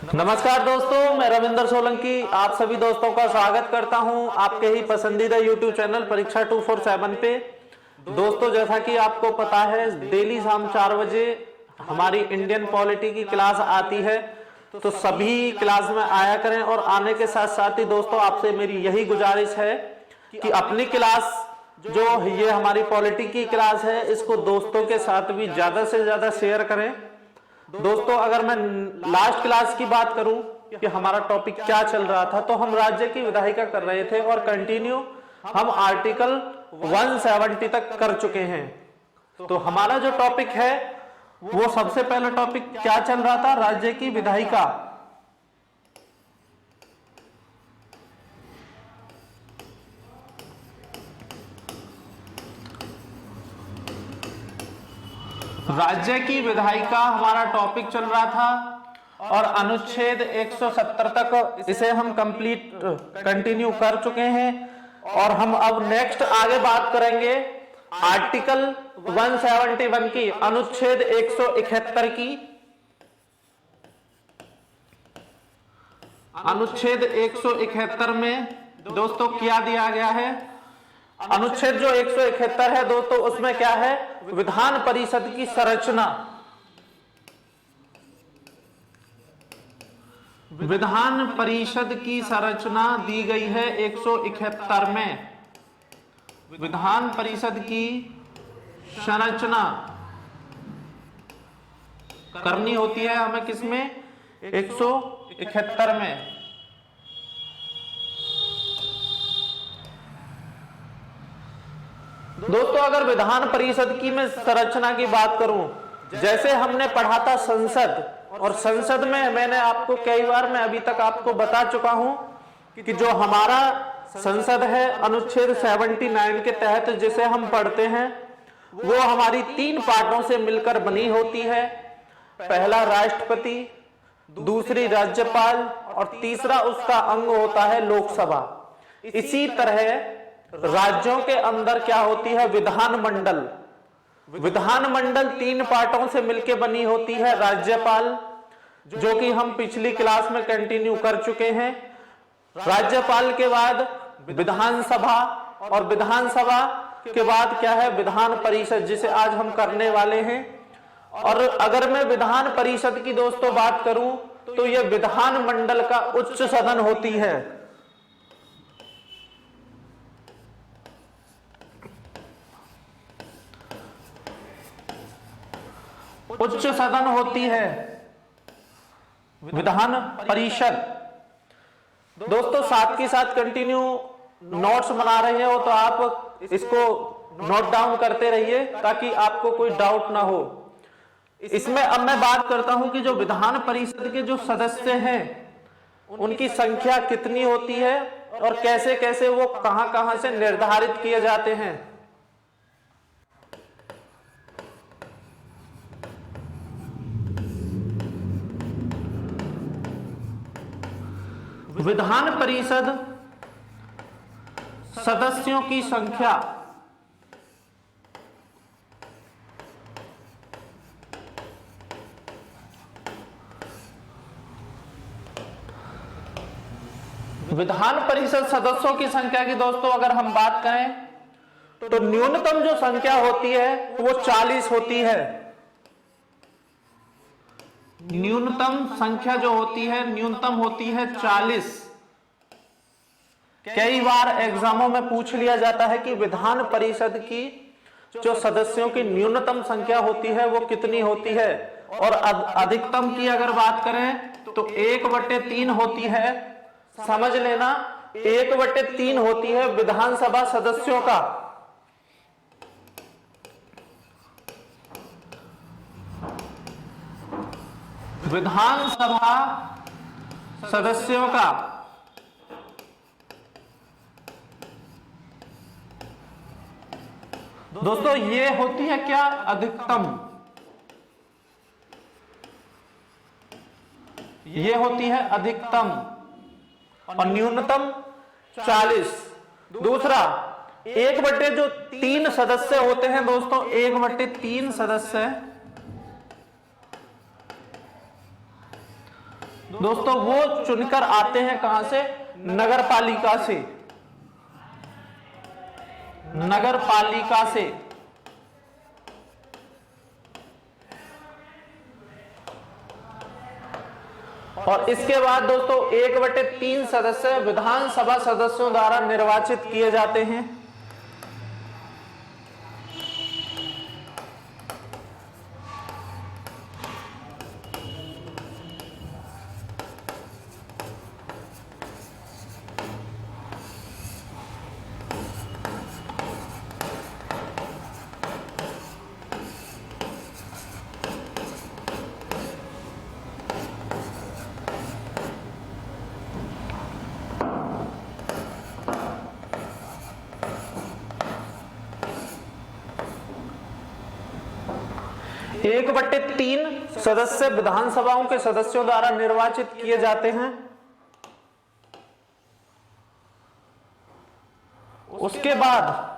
नमस्कार दोस्तों, मैं रविंद्र सोलंकी आप सभी दोस्तों का स्वागत करता हूं आपके ही पसंदीदा YouTube चैनल परीक्षा 247 पे। दोस्तों, जैसा कि आपको पता है, डेली शाम 4 बजे हमारी इंडियन पॉलिटी की क्लास आती है, तो सभी क्लास में आया करें। और आने के साथ साथ ही दोस्तों, आपसे मेरी यही गुजारिश है कि अपनी क्लास जो ये हमारी पॉलिटी की क्लास है, इसको दोस्तों के साथ भी ज्यादा से ज्यादा शेयर करें। दोस्तों, अगर मैं लास्ट क्लास की बात करूं कि हमारा टॉपिक क्या चल रहा था, तो हम राज्य की विधायिका कर रहे थे और कंटिन्यू हम आर्टिकल 170 तक कर चुके हैं। तो हमारा जो टॉपिक है वो सबसे पहला टॉपिक क्या चल रहा था, राज्य की विधायिका। राज्य की विधायिका हमारा टॉपिक चल रहा था और अनुच्छेद 170 तक इसे हम कंटिन्यू कर चुके हैं। और हम अब नेक्स्ट आगे बात करेंगे आर्टिकल 171 की, अनुच्छेद 171 की। अनुच्छेद 171 में दोस्तों क्या दिया गया है? अनुच्छेद जो 171 है दोस्तों, उसमें क्या है? विधान परिषद की संरचना। विधान परिषद की संरचना दी गई है 171 में। विधान परिषद की संरचना करनी होती है हमें किसमें? 171 में। दोस्तों, अगर विधान परिषद की मैं संरचना की बात करूं, जैसे हमने पढ़ा था संसद, और संसद में मैंने आपको कई बार मैं अभी तक आपको बता चुका हूं कि जो हमारा संसद है अनुच्छेद 79 के तहत जिसे हम पढ़ते हैं, वो हमारी 3 पार्टों से मिलकर बनी होती है। पहला राष्ट्रपति, दूसरी राज्यपाल और तीसरा उसका अंग होता है लोकसभा। इसी तरह राज्यों के अंदर क्या होती है? विधानमंडल। विधानमंडल 3 पार्टों से मिलकर बनी होती है। राज्यपाल, जो कि हम पिछली क्लास में कंटिन्यू कर चुके हैं। राज्यपाल के बाद विधानसभा, और विधानसभा के बाद क्या है? विधान परिषद, जिसे आज हम करने वाले हैं। और अगर मैं विधान परिषद की दोस्तों बात करूं, तो यह विधानमंडल का उच्च सदन होती है। उच्च सदन होती है विधान परिषद। दोस्तों, साथ के साथ कंटिन्यू नोट्स बना रहे हो तो आप इसको नोट डाउन करते रहिए ताकि आपको कोई डाउट ना हो। इसमें अब मैं बात करता हूं कि जो विधान परिषद के जो सदस्य हैं उनकी संख्या कितनी होती है और कैसे कैसे वो कहां कहां से निर्धारित किए जाते हैं। विधान परिषद सदस्यों की संख्या विधान परिषद सदस्यों की संख्या की दोस्तों अगर हम बात करें तो न्यूनतम जो संख्या होती है वो 40 होती है। न्यूनतम संख्या जो होती है, न्यूनतम होती है 40। कई बार एग्जामों में पूछ लिया जाता है कि विधान परिषद की जो सदस्यों की न्यूनतम संख्या होती है वो कितनी होती है, और अधिकतम की अगर बात करें तो 1/3 होती है। समझ लेना, 1/3 होती है विधानसभा सदस्यों का। विधानसभा सदस्यों का दोस्तों ये होती है क्या? अधिकतम। ये होती है अधिकतम और न्यूनतम 40। दूसरा, 1/3 सदस्य होते हैं दोस्तों, 1/3 सदस्य दोस्तों वो चुनकर आते हैं कहां से? नगर पालिका से। नगर पालिका से। और इसके बाद दोस्तों 1/3 सदस्य विधानसभा सदस्यों द्वारा निर्वाचित किए जाते हैं। एक बटे तीन सदस्य विधानसभाओं के सदस्यों द्वारा निर्वाचित किए जाते हैं। उसके बाद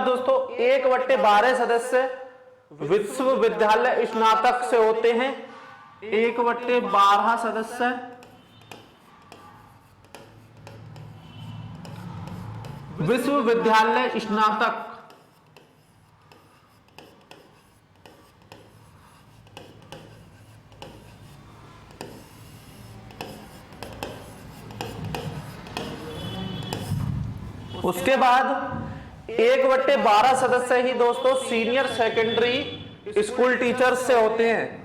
दोस्तों 1/12 सदस्य विश्वविद्यालय स्नातक से होते हैं। 1/12 सदस्य विश्वविद्यालय स्नातक। उसके बाद 1/12 सदस्य ही दोस्तों सीनियर सेकेंडरी स्कूल टीचर्स से होते हैं।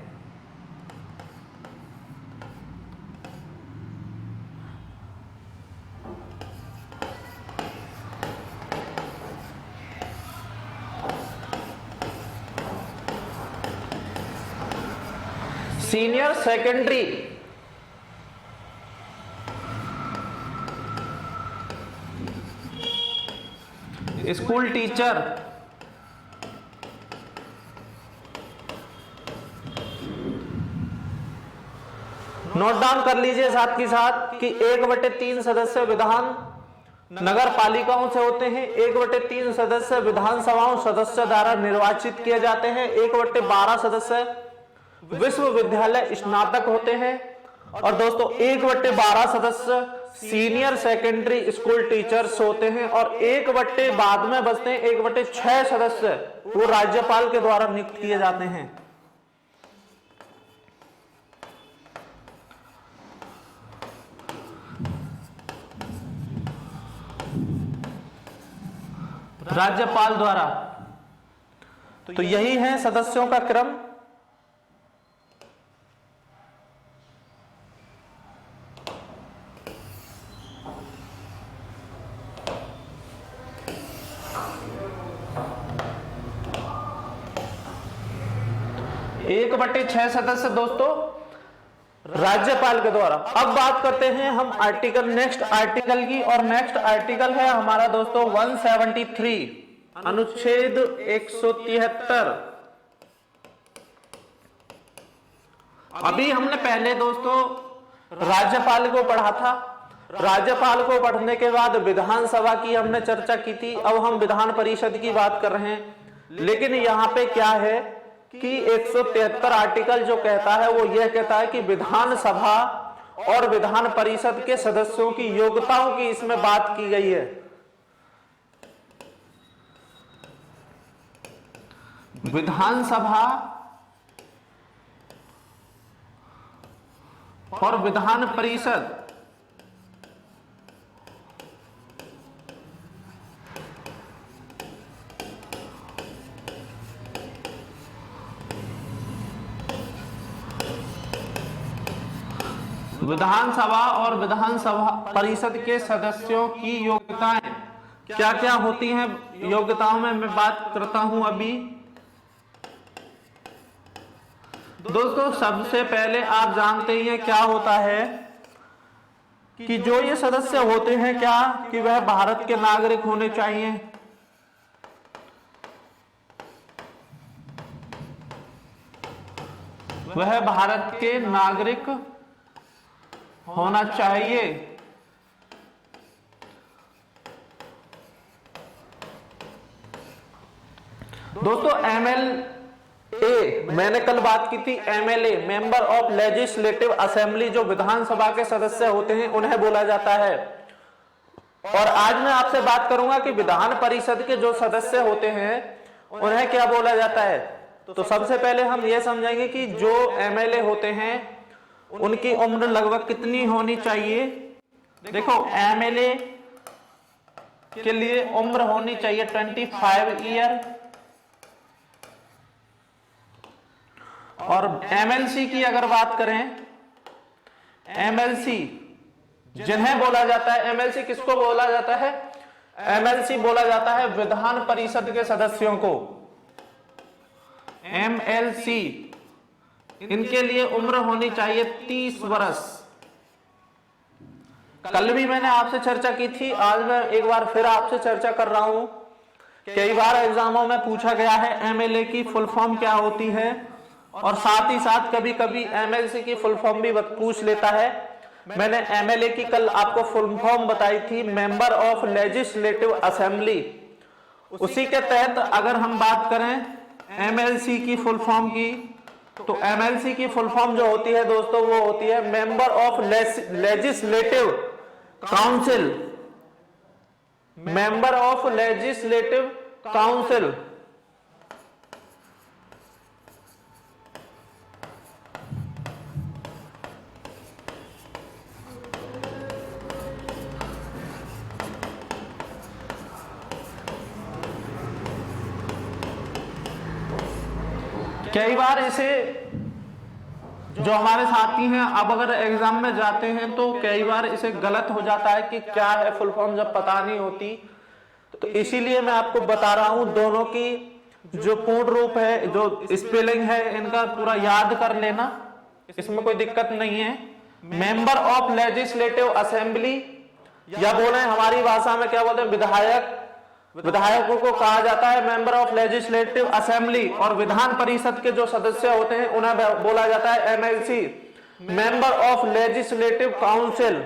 Senior secondary school teacher note down कर लीजिए साथ के साथ कि 1/3 सदस्य विधान नगर पालिकाओं से होते हैं। 1/3 सदस्य विधानसभाओं सदस्य द्वारा निर्वाचित किए जाते हैं। 1/12 सदस्य विश्वविद्यालय स्नातक होते हैं। और दोस्तों 1/12 सदस्य सीनियर सेकेंडरी स्कूल टीचर्स होते हैं। और 1/, बाद में बचते हैं 1/6 सदस्य वो राज्यपाल के द्वारा नियुक्त किए जाते हैं। राज्यपाल द्वारा। तो यही है सदस्यों का क्रम। एक 1/6 सदस्य दोस्तों राज्यपाल के द्वारा। अब बात करते हैं हम नेक्स्ट आर्टिकल की। और नेक्स्ट आर्टिकल है हमारा दोस्तों 173 अनुच्छेद 173। अभी हमने पहले दोस्तों राज्यपाल को पढ़ा था। राज्यपाल को पढ़ने के बाद विधानसभा की हमने चर्चा की थी। अब हम विधान परिषद की बात कर रहे हैं। लेकिन यहां पे क्या है कि 173 आर्टिकल जो कहता है वो यह कहता है कि विधानसभा और विधान परिषद के सदस्यों की योग्यताओं की इसमें बात की गई है। विधानसभा और विधान परिषद विधानसभा और विधानसभा परिषद के सदस्यों की योग्यताएं क्या क्या होती हैं। योग्यताओं में मैं बात करता हूं अभी। दोस्तों सबसे पहले आप जानते ही हैं क्या होता है कि जो ये सदस्य होते हैं क्या कि वह भारत के नागरिक होने चाहिए। वह भारत के नागरिक होना चाहिए। दोस्तों MLA मैंने कल बात की थी MLA, member of legislative assembly, जो विधानसभा के सदस्य होते हैं उन्हें बोला जाता है। और आज मैं आपसे बात करूंगा कि विधान परिषद के जो सदस्य होते हैं उन्हें क्या बोला जाता है। तो सबसे पहले हम यह समझेंगे कि जो एमएलए होते हैं उनकी उम्र लगभग कितनी होनी चाहिए। देखो, एमएलए के लिए उम्र होनी चाहिए 25 ईयर, और एमएलसी की अगर बात करें, एमएलसी जिन्हें बोला जाता है, एमएलसी किसको बोला जाता है? एमएलसी बोला जाता है विधान परिषद के सदस्यों को। एमएलसी, इनके लिए उम्र होनी चाहिए 30 वर्ष। कल भी मैंने आपसे चर्चा की थी, आज मैं एक बार फिर आपसे चर्चा कर रहा हूं। कई बार एग्जामों में पूछा गया है एमएलए की फुल फॉर्म क्या होती है, और साथ ही साथ कभी कभी एमएलसी की फुल फॉर्म भी पूछ लेता है। मैंने एमएलए की कल आपको फुल फॉर्म बताई थी, मेंबर ऑफ लेजिस्लेटिव असेंबली। उसी के तहत अगर हम बात करें एमएलसी की फुल फॉर्म की, तो एमएलसी की फुल फॉर्म जो होती है दोस्तों, वो होती है member of legislative council, member of legislative council. कई बार इसे जो हमारे साथी हैं, अब अगर एग्जाम में जाते हैं तो कई बार इसे गलत हो जाता है कि क्या है फुल फॉर्म, जब पता नहीं होती। तो इसीलिए मैं आपको बता रहा हूं, दोनों की जो पूर्ण रूप है, जो स्पेलिंग है, इनका पूरा याद कर लेना, इसमें कोई दिक्कत नहीं है। मेंबर ऑफ लेजिस्लेटिव असेंबली, या बोले हमारी भाषा में क्या बोलते हैं, विधायक। विधायकों को कहा जाता है मेंबर ऑफ लेजिस्लेटिव असेंबली, और विधान परिषद के जो सदस्य होते हैं उन्हें बोला जाता है MLC, member of legislative council.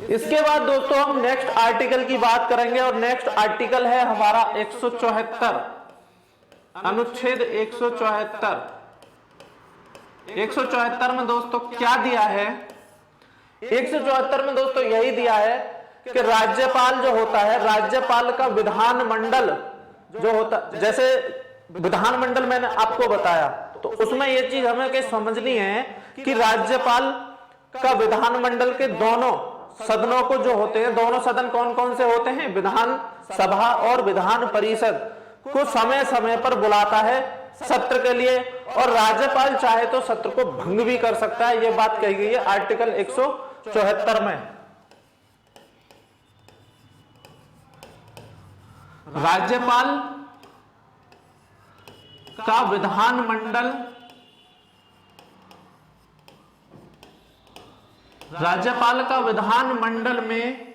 इसके बाद दोस्तों हम नेक्स्ट आर्टिकल की बात करेंगे, और नेक्स्ट आर्टिकल है हमारा 174, अनुच्छेद 174। 174 में दोस्तों क्या दिया है? 174 में दोस्तों यही दिया है कि राज्यपाल जो होता है, राज्यपाल का विधानमंडल जो होता, जैसे विधानमंडल मैंने आपको बताया, तो उसमें यह चीज हमें क्या समझनी है कि राज्यपाल का विधानमंडल के दोनों सदनों को जो होते हैं, दोनों सदन कौन कौन से होते हैं, विधान सभा और विधान परिषद को समय समय पर बुलाता है सत्र के लिए, और राज्यपाल चाहे तो सत्र को भंग भी कर सकता है। यह बात कही गई है आर्टिकल 174 में। राज्यपाल का विधानमंडल, राज्यपाल का विधानमंडल में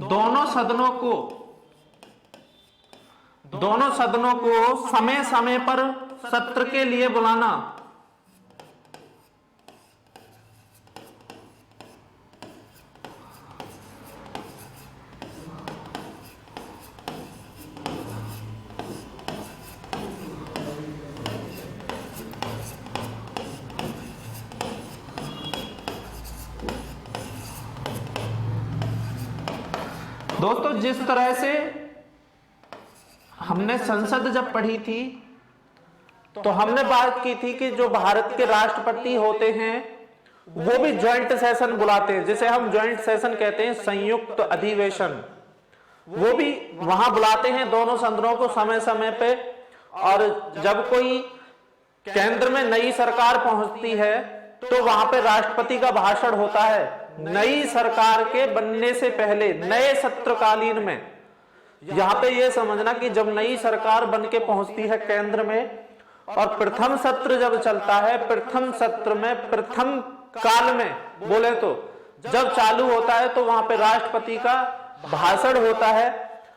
दोनों सदनों को समय समय पर सत्र के लिए बुलाना। दोस्तों जिस तरह से हमने संसद जब पढ़ी थी तो हमने बात की थी कि जो भारत के राष्ट्रपति होते हैं वो भी ज्वाइंट सेशन बुलाते हैं, जिसे हम ज्वाइंट सेशन कहते हैं, संयुक्त अधिवेशन। वो भी वहां बुलाते हैं दोनों सदनों को समय समय पे। और जब कोई केंद्र में नई सरकार पहुंचती है तो वहां पे राष्ट्रपति का भाषण होता है। नई सरकार के बनने से पहले नए सत्रकालीन में, यहां पे ये समझना कि जब नई सरकार बन के पहुंचती है केंद्र में और प्रथम सत्र जब चलता है, प्रथम सत्र में प्रथम काल में बोले तो जब चालू होता है तो वहां पे राष्ट्रपति का भाषण होता है।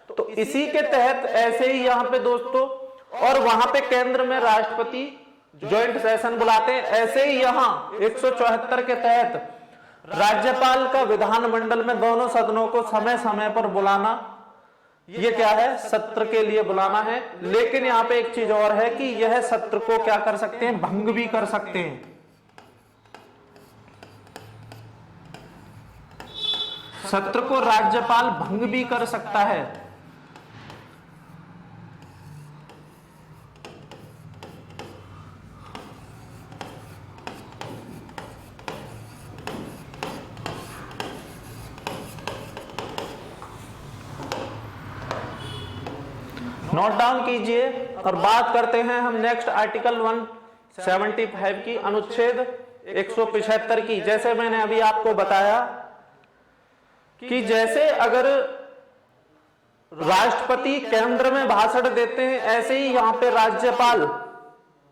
तो इसी के तहत ऐसे ही यहां पे दोस्तों, और वहां पे केंद्र में राष्ट्रपति ज्वाइंट सेशन बुलाते हैं। ऐसे ही यहाँ 174 के तहत राज्यपाल का विधानमंडल में दोनों सदनों को समय समय पर बुलाना, ये क्या है, सत्र के लिए बुलाना है। लेकिन यहाँ पे एक चीज और है कि यह सत्र को क्या कर सकते हैं, भंग भी कर सकते हैं। सत्र को राज्यपाल भंग भी कर सकता है। नोट डाउन कीजिए और बात करते हैं हम नेक्स्ट आर्टिकल 175 की, अनुच्छेद 175 की। जैसे मैंने अभी आपको बताया कि जैसे अगर राष्ट्रपति केंद्र में भाषण देते हैं, ऐसे ही यहां पे राज्यपाल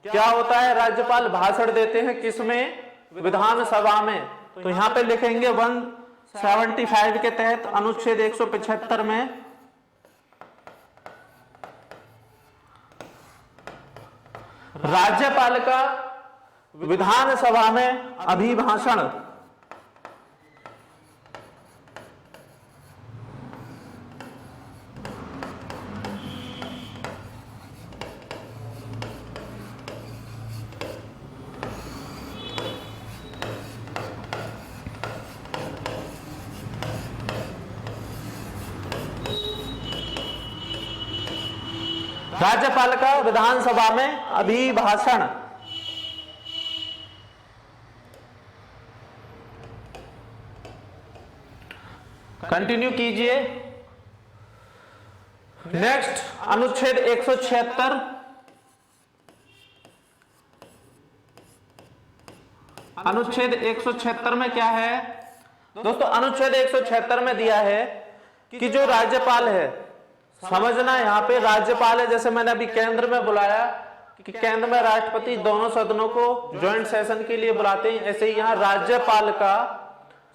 क्या होता है, राज्यपाल भाषण देते हैं किसमें, विधानसभा में। तो यहां पे लिखेंगे 175 के तहत अनुच्छेद 175 में राज्यपाल का विधानसभा में अभिभाषण राज्यपाल का विधानसभा में अभिभाषण कंटिन्यू कीजिए। नेक्स्ट अनुच्छेद 176, अनुच्छेद 176 में क्या है दोस्तों, अनुच्छेद 176 में दिया है कि जो राज्यपाल है, समझना यहां पे राज्यपाल है, जैसे मैंने अभी केंद्र में बुलाया कि केंद्र में राष्ट्रपति दोनों सदनों को ज्वाइंट सेशन के लिए बुलाते हैं, ऐसे ही यहां राज्यपाल का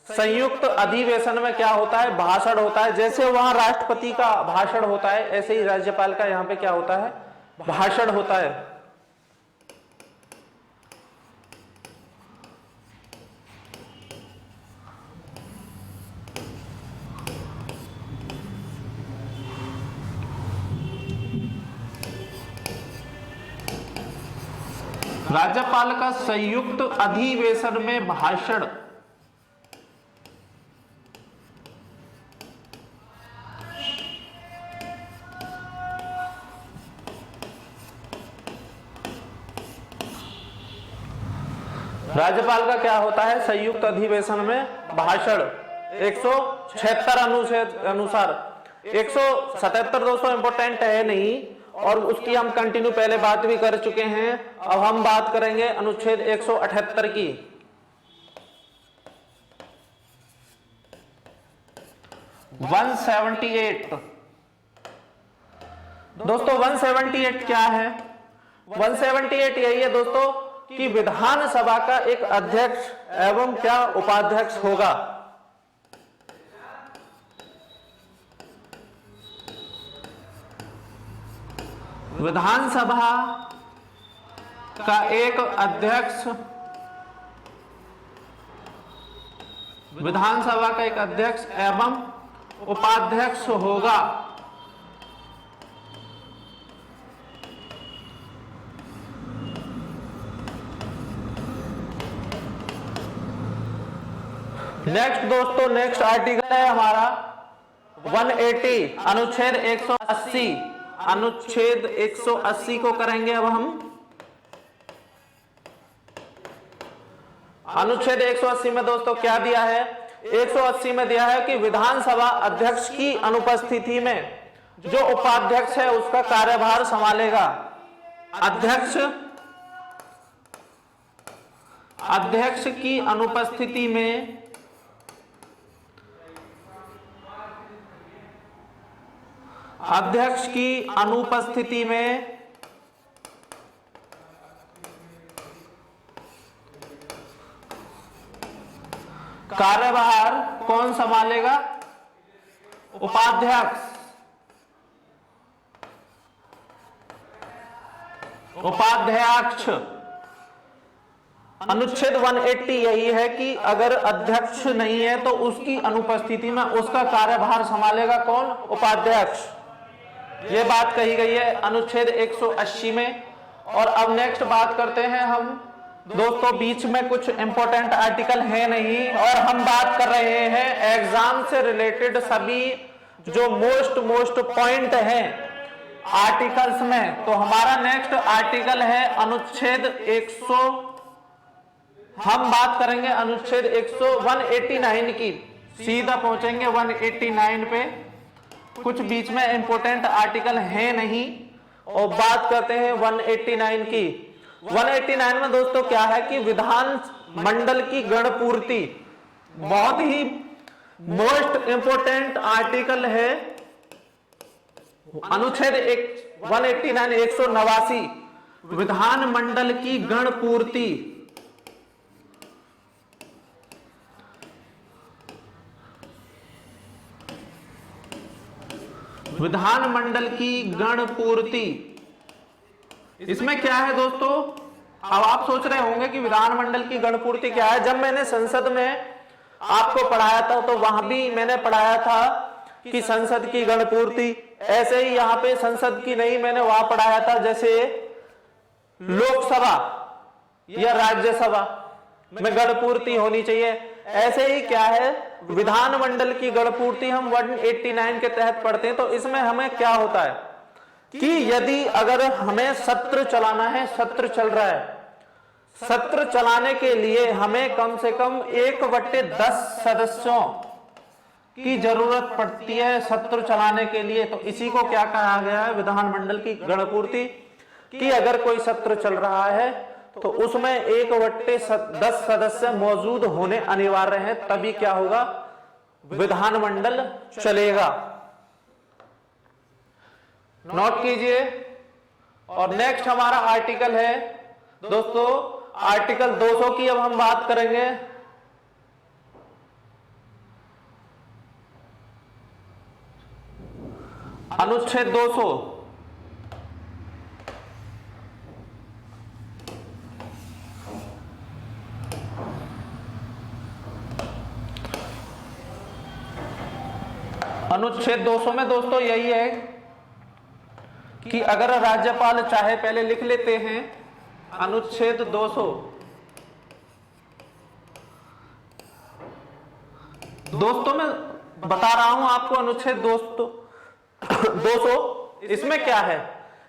संयुक्त अधिवेशन में क्या होता है, भाषण होता है। जैसे वहां राष्ट्रपति का भाषण होता है, ऐसे ही राज्यपाल का यहां पे क्या होता है, भाषण होता है। राज्यपाल का संयुक्त अधिवेशन में भाषण राज्यपाल का क्या होता है, संयुक्त अधिवेशन में भाषण। 176 अनुच्छेद अनुसार 177 दोस्तों इंपॉर्टेंट है नहीं, और उसकी हम कंटिन्यू पहले बात भी कर चुके हैं। अब हम बात करेंगे अनुच्छेद 178 की। दोस्तों 178 क्या है, 178 यही है दोस्तों कि विधानसभा का एक अध्यक्ष एवं क्या उपाध्यक्ष होगा। विधानसभा का एक अध्यक्ष, विधानसभा का एक अध्यक्ष एवं उपाध्यक्ष होगा। नेक्स्ट दोस्तों, नेक्स्ट आर्टिकल है हमारा 180, अनुच्छेद 180। अनुच्छेद 180 को करेंगे अब हम। अनुच्छेद 180 में दोस्तों क्या दिया है, 180 में दिया है कि विधानसभा अध्यक्ष की अनुपस्थिति में जो उपाध्यक्ष है उसका कार्यभार संभालेगा। अध्यक्ष की अनुपस्थिति में अध्यक्ष की अनुपस्थिति में कार्यभार कौन संभालेगा, उपाध्यक्ष। उपाध्यक्ष अनुच्छेद 180 यही है कि अगर अध्यक्ष नहीं है तो उसकी अनुपस्थिति में उसका कार्यभार संभालेगा कौन? उपाध्यक्ष। ये बात कही गई है अनुच्छेद 180 में। और अब नेक्स्ट बात करते हैं हम दोस्तों, बीच में कुछ इंपॉर्टेंट आर्टिकल है नहीं और हम बात कर रहे हैं एग्जाम से रिलेटेड सभी जो मोस्ट पॉइंट हैं आर्टिकल्स में। तो हमारा नेक्स्ट आर्टिकल है अनुच्छेद 100, हम बात करेंगे अनुच्छेद 189 की, सीधा पहुंचेंगे 189 पे। कुछ बीच में इंपॉर्टेंट आर्टिकल है नहीं और बात करते हैं 189 की। 189 में दोस्तों क्या है कि विधान मंडल की गणपूर्ति, बहुत ही मोस्ट इंपॉर्टेंट आर्टिकल है अनुच्छेद 189 189 विधान मंडल की गणपूर्ति। विधान मंडल की गणपूर्ति, इसमें क्या है दोस्तों? अब आप सोच रहे होंगे कि विधानमंडल की गणपूर्ति क्या है। जब मैंने संसद में आपको पढ़ाया था तो वहां भी मैंने पढ़ाया था कि संसद की गणपूर्ति, ऐसे ही यहां पे संसद की नहीं मैंने वहां पढ़ाया था जैसे लोकसभा या राज्यसभा में गणपूर्ति होनी चाहिए। ऐसे ही क्या है विधानमंडल की गणपूर्ति हम 189 के तहत पढ़ते हैं। तो इसमें हमें क्या होता है कि यदि अगर हमें सत्र चलाना है, सत्र चल रहा है, सत्र चलाने के लिए हमें कम से कम 1/10 सदस्यों की जरूरत पड़ती है सत्र चलाने के लिए। तो इसी को क्या कहा गया है? विधानमंडल की गणपूर्ति। कि अगर कोई सत्र चल रहा है तो उसमें 1/10 सदस्य मौजूद होने अनिवार्य हैं, तभी क्या होगा? विधानमंडल चलेगा। नोट कीजिए। और नेक्स्ट हमारा आर्टिकल है दोस्तों आर्टिकल 200 की अब हम बात करेंगे। अनुच्छेद 200, अनुच्छेद 200 में दोस्तों यही है कि अगर राज्यपाल चाहे, पहले लिख लेते हैं अनुच्छेद 200, दोस्तों मैं बता रहा हूं आपको अनुच्छेद 200 इसमें क्या है।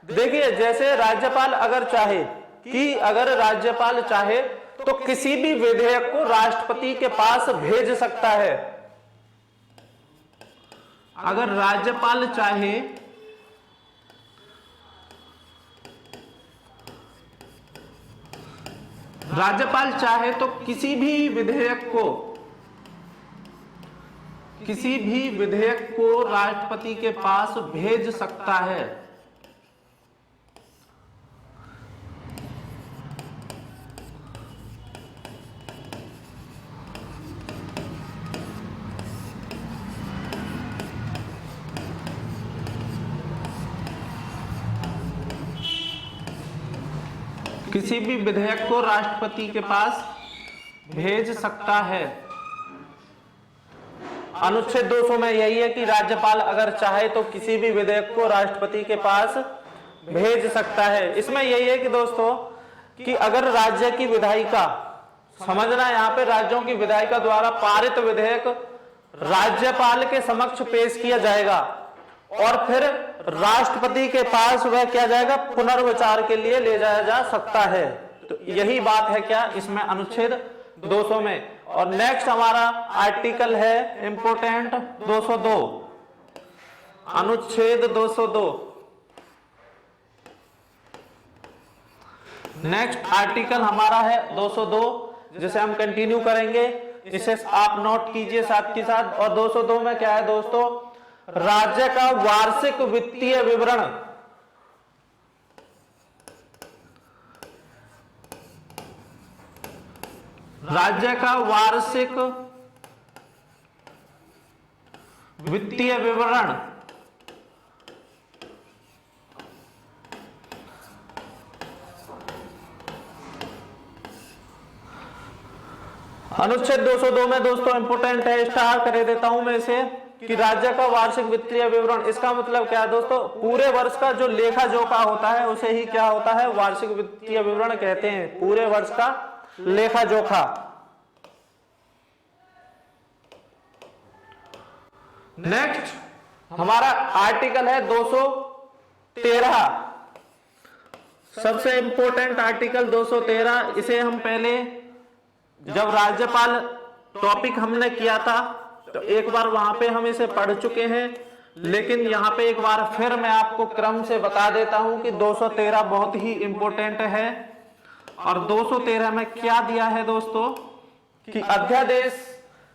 देखिए जैसे राज्यपाल अगर चाहे कि अगर राज्यपाल चाहे तो किसी भी विधेयक को राष्ट्रपति के पास भेज सकता है। अगर राज्यपाल चाहे तो किसी भी विधेयक को राष्ट्रपति के पास भेज सकता है। किसी भी विधेयक को राष्ट्रपति के पास भेज सकता है। अनुच्छेद 200 में यही है कि राज्यपाल अगर चाहे तो किसी भी विधेयक को राष्ट्रपति के पास भेज सकता है। इसमें यही है कि दोस्तों कि अगर राज्य की विधायिका, समझना यहां पे राज्यों की विधायिका द्वारा पारित विधेयक राज्यपाल के समक्ष पेश किया जाएगा और फिर राष्ट्रपति के पास वह किया जाएगा, पुनर्विचार के लिए ले जाया जा सकता है। तो यही बात है क्या इसमें अनुच्छेद 200 में। और नेक्स्ट हमारा आर्टिकल है इंपोर्टेंट 202, अनुच्छेद 202। नेक्स्ट आर्टिकल हमारा है 202 जिसे हम कंटिन्यू करेंगे, इसे आप नोट कीजिए साथ के साथ। और 202 में क्या है दोस्तों? राज्य का वार्षिक वित्तीय विवरण। राज्य का वार्षिक वित्तीय विवरण अनुच्छेद 202 में दोस्तों इंपोर्टेंट है, स्टार कर देता हूं मैं इसे, कि राज्य का वार्षिक वित्तीय विवरण। इसका मतलब क्या है दोस्तों, पूरे वर्ष का जो लेखा जोखा होता है उसे ही क्या होता है, वार्षिक वित्तीय विवरण कहते हैं, पूरे वर्ष का लेखा जोखा। नेक्स्ट हमारा आर्टिकल है 213, सबसे इंपॉर्टेंट आर्टिकल 213। इसे हम पहले जब राज्यपाल टॉपिक हमने किया था तो एक बार वहां पे हम इसे पढ़ चुके हैं, लेकिन यहां पे एक बार फिर मैं आपको क्रम से बता देता हूं कि 213 बहुत ही इंपॉर्टेंट है। और 213 में क्या दिया है दोस्तों, कि अध्यादेश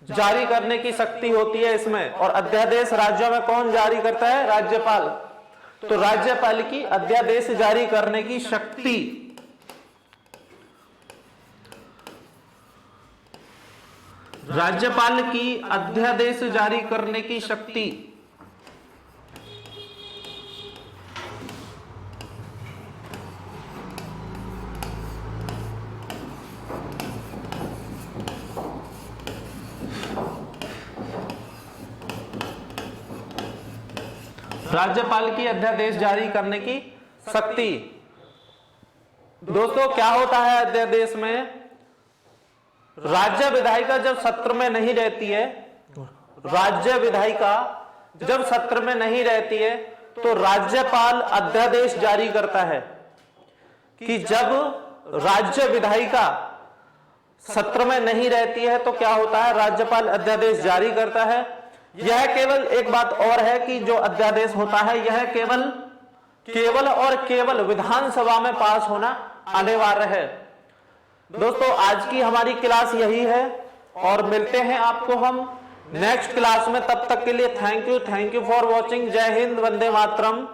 जारी करने की शक्ति होती है इसमें, और अध्यादेश राज्यों में कौन जारी करता है, राज्यपाल। तो राज्यपाल की अध्यादेश जारी करने की शक्ति, राज्यपाल की अध्यादेश जारी करने की शक्ति। राज्यपाल की अध्यादेश जारी करने की शक्ति। दोस्तों क्या होता है अध्यादेश में, राज्य विधायिका जब सत्र में नहीं रहती है, राज्य विधायिका जब सत्र में नहीं रहती है तो राज्यपाल अध्यादेश जारी करता है, कि जब राज्य विधायिका सत्र में नहीं रहती है तो क्या होता है, राज्यपाल अध्यादेश जारी करता है। यह केवल एक बात और है कि जो अध्यादेश होता है यह केवल और केवल विधानसभा में पास होना अनिवार्य है। दोस्तों आज की हमारी क्लास यही है, और मिलते हैं आपको हम नेक्स्ट क्लास में। तब तक के लिए थैंक यू फॉर वॉचिंग। जय हिंद, वंदे मातरम।